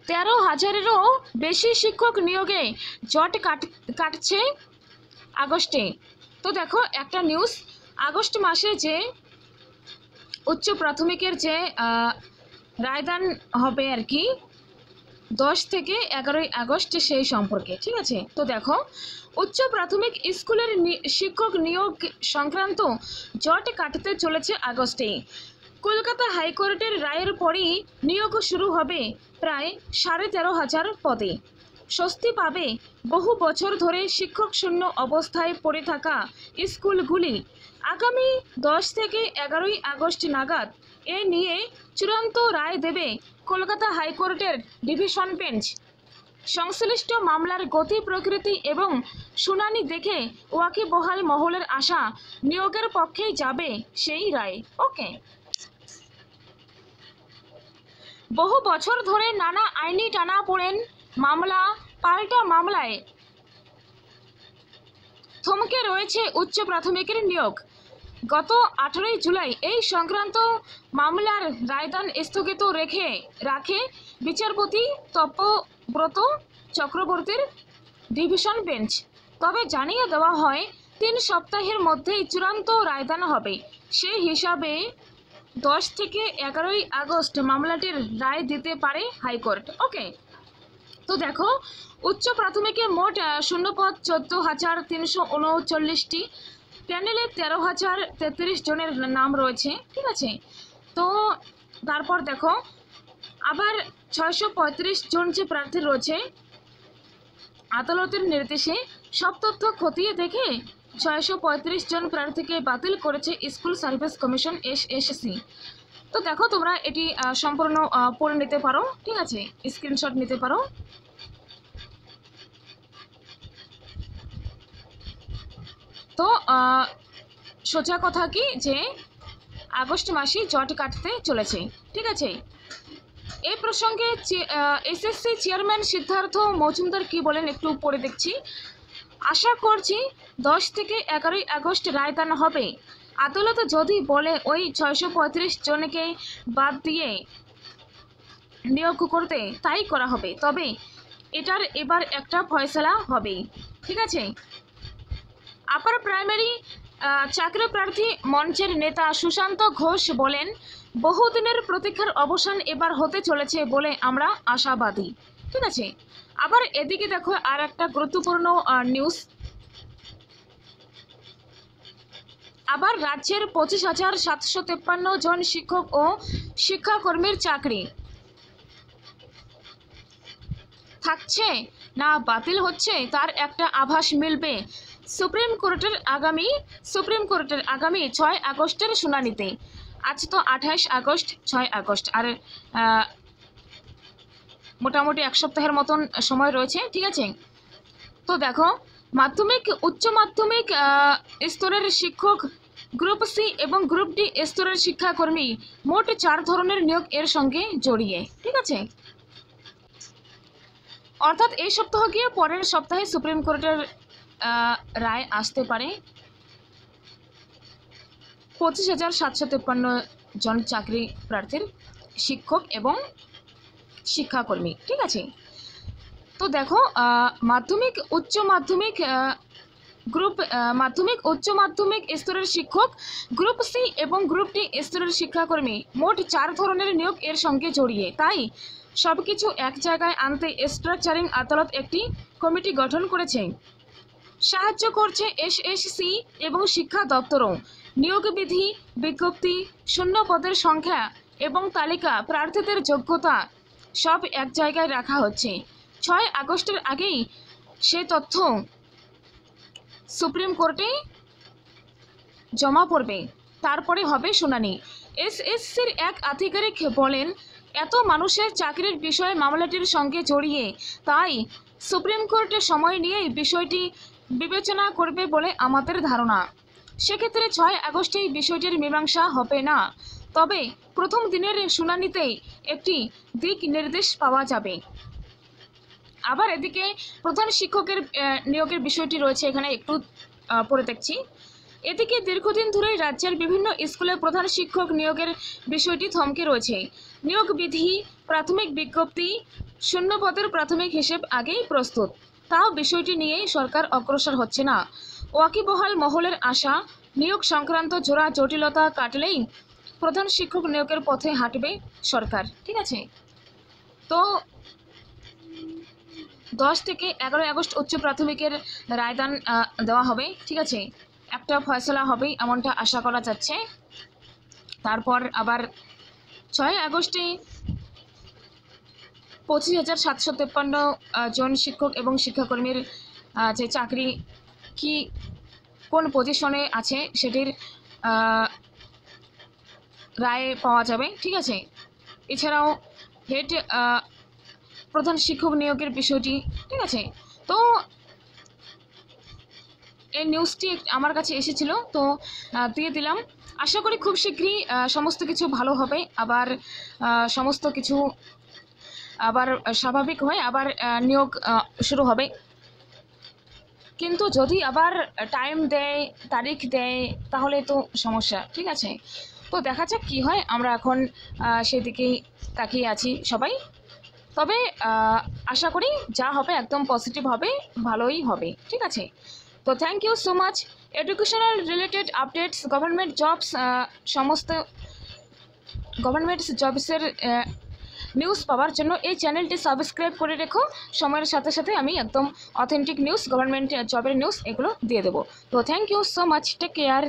13,000-এরও বেশি শিক্ষক নিয়োগে জট কাটছে আগস্টে। তো দেখো একটা নিউজ, আগস্ট মাসে যে উচ্চ প্রাথমিকের যে রায়দান হবে আর কি 10 থেকে 11 আগস্ট সেই সম্পর্কে, ঠিক আছে। তো দেখো উচ্চ প্রাথমিক স্কুলের শিক্ষক নিয়োগ সংক্রান্ত জট কাটতে চলেছে আগস্টেই। কলকাতা হাইকোর্টের রায়ের পরই নিয়োগ শুরু হবে প্রায় 13,500 পদে। স্বস্তি পাবে বহু বছর ধরে শিক্ষক শূন্য অবস্থায় পড়ে থাকা স্কুলগুলি। আগামী 10 থেকে 11 আগস্ট নাগাদ এ নিয়ে চূড়ান্ত রায় দেবে কলকাতা হাইকোর্টের ডিভিশন বেঞ্চ। সংশ্লিষ্ট মামলার গতি প্রকৃতি এবং শুনানি দেখে ওয়াকিবহাল মহলের আশা নিয়োগের পক্ষেই যাবে সেই রায়। ওকে, বহু বছর ধরে নানা আইনি টানাপোড়েন, মামলা পাল্টা মামলায় থমকে রয়েছে উচ্চ প্রাথমিকের নিয়োগ। গত 18 জুলাই এই সংক্রান্ত মামলার রায়দান স্থগিত রাখে বিচারপতি তপব্রত চক্রবর্তীর ডিভিশন বেঞ্চ। তবে জানিয়ে দেওয়া হয় 3 সপ্তাহের মধ্যেই চূড়ান্ত রায়দান হবে। সেই হিসাবে 10 থেকে 11 আগস্ট মামলাটির রায় দিতে পারে হাইকোর্ট। ওকে, তো দেখো উচ্চ প্রাথমিকে মোট শূন্যপদ 14,339টি, প্যানেলে 13,033 জনের নাম রয়েছে, ঠিক আছে। তো তারপর দেখো আবার 635 জন যে প্রার্থী রয়েছে, আদালতের নির্দেশে সব তথ্য খতিয়ে দেখে 635 জন প্রার্থীকে বাতিল করেছে স্কুল সার্ভিস কমিশন SSC। তো দেখো তোমরা এটি সম্পূর্ণ পড়ে নিতে পারো, ঠিক আছে, স্ক্রিনশট নিতে পারো। তো সোজা কথা কি যে আগস্ট মাসে জট কাটতে চলেছে, ঠিক আছে। এই প্রসঙ্গে SSC চেয়ারম্যান সিদ্ধার্থ মজুমদার কি বলেন একটু পড়ে দেখছি। আশা করছি 10 থেকে 11 আগস্ট রায়দান হবে। আদালত যদি বলে ওই 635 জনকে বাদ দিয়ে নিয়োগ করতে, তাই করা হবে। তবে এটার এবার একটা ফয়সালা হবে, ঠিক আছে। আপার প্রাইমারি চাকরি প্রার্থী মঞ্চের নেতা সুশান্ত ঘোষ বলেন, বহুদিনের প্রতীক্ষার অবসান এবার হতে চলেছে বলে আমরা আশাবাদী, ঠিক আছে। আবার এদিকে দেখো আর একটা গুরুত্বপূর্ণ নিউজ, আবার রাজ্যের 25,753 জন শিক্ষক ও শিক্ষাকর্মীর চাকরি থাকছে না বাতিল হচ্ছে তার একটা আভাস মিলবে সুপ্রিম কোর্টের আগামী 6 আগস্টের শুনানিতে। আজ তো 28 আগস্ট, 6 আগস্ট, আর মোটামুটি 1 সপ্তাহের মতন সময় রয়েছে, ঠিক আছে। তো দেখো মাধ্যমিক উচ্চ মাধ্যমিক স্তরের শিক্ষক, গ্রুপ সি এবং গ্রুপ ডি স্তরের শিক্ষাকর্মী মোট 4 ধরনের নিয়োগ এর সঙ্গে জড়িয়ে, ঠিক আছে। অর্থাৎ এই সপ্তাহ গিয়ে পরের সপ্তাহে সুপ্রিম কোর্টের রায় আসতে পারে 25,753 জন চাকরি প্রার্থীর শিক্ষক এবং শিক্ষাকর্মী, ঠিক আছে। তো দেখো মাধ্যমিক উচ্চ মাধ্যমিক স্তরের শিক্ষক, গ্রুপ সি এবং গ্রুপ ডি স্তরের শিক্ষাকর্মী মোট 4 ধরনের নিয়োগ এর সঙ্গে জড়িয়ে। তাই সবকিছু এক জায়গায় আনতে স্ট্রাকচারিং আদালত একটি কমিটি গঠন করেছে। সাহায্য করছে SSC এবং শিক্ষা দপ্তরও। নিয়োগ বিধি, বিজ্ঞপ্তি, শূন্য পদের সংখ্যা এবং তালিকা, প্রার্থীদের যোগ্যতা সব এক জায়গায় রাখা হচ্ছে। 6 আগস্টের আগেই সে তথ্য সুপ্রিম কোর্টে জমা পড়বে, তারপরে হবে শুনানি। SSCর এক আধিকারিক বলেন, এত মানুষের চাকরির বিষয়ে মামলাটির সঙ্গে জড়িয়ে, তাই সুপ্রিম কোর্টে সময় নিয়েই বিষয়টি বিবেচনা করবে বলে আমাদের ধারণা। সেক্ষেত্রে 6 আগস্টেই বিষয়টির মীমাংসা হবে না, তবে প্রথম দিনের শুনানিতেই একটি দিক নির্দেশ পাওয়া যাবে। আবার এদিকে প্রধান শিক্ষকের নিয়োগের বিষয়টি রয়েছে, এখানে একটু পড়ে দেখছি। এদিকে দীর্ঘদিন ধরেই রাজ্যের বিভিন্ন স্কুলে প্রধান শিক্ষক নিয়োগের বিষয়টি থমকে রয়েছে। নিয়োগ বিধি, প্রাথমিক বিজ্ঞপ্তি, শূন্য পদের প্রাথমিক হিসেব আগেই প্রস্তুত, তাও বিষয়টি নিয়েই সরকার অগ্রসর হচ্ছে না। ওয়াকিবহাল মহলের আশা, নিয়োগ সংক্রান্ত জোড়া জটিলতা কাটলেই প্রধান শিক্ষক নিয়োগের পথে হাঁটবে সরকার। ঠিক আছে, তো 10 থেকে 11 আগস্ট উচ্চ প্রাথমিকের রায়দান দেওয়া হবে। ঠিক আছে, একটা ফয়সলা হবেই এমনটা আশা করা যাচ্ছে। তারপর আবার 6 আগস্টে 25,753 জন শিক্ষক এবং শিক্ষাকর্মীর যে চাকরি কি কোন পজিশনে আছে সেটির রায় পাওয়া যাবে। ঠিক আছে, এছাড়াও হেড প্রধান শিক্ষক নিয়োগের বিষয়টি। ঠিক আছে, তো এই নিউজটি আমার কাছে এসেছিল, তো দিয়ে দিলাম। আশা করি খুব শীঘ্রই সমস্ত কিছু ভালো হবে, আবার সমস্ত কিছু আবার স্বাভাবিক হয়, আবার নিয়োগ শুরু হবে। কিন্তু যদি আবার টাইম দেয়, তারিখ দেয়, তাহলে তো সমস্যা। ঠিক আছে, তো দেখা যাক কী হয়, আমরা এখন সেদিকেই তাকিয়ে আছি সবাই। তবে আশা করি যা হবে একদম পজিটিভ হবে, ভালোই হবে। ঠিক আছে, তো thank you so much. Educational related updates, government jobs, সমস্ত গভর্নমেন্ট জবসের নিউজ পাওয়ার জন্য এই চ্যানেলটি সাবস্ক্রাইব করে রেখো। সময়ের সাথে সাথে আমি একদম অথেন্টিক নিউজ, গভর্নমেন্ট জবের নিউজ এগুলো দিয়ে দেবো। তো thank you so much, take care.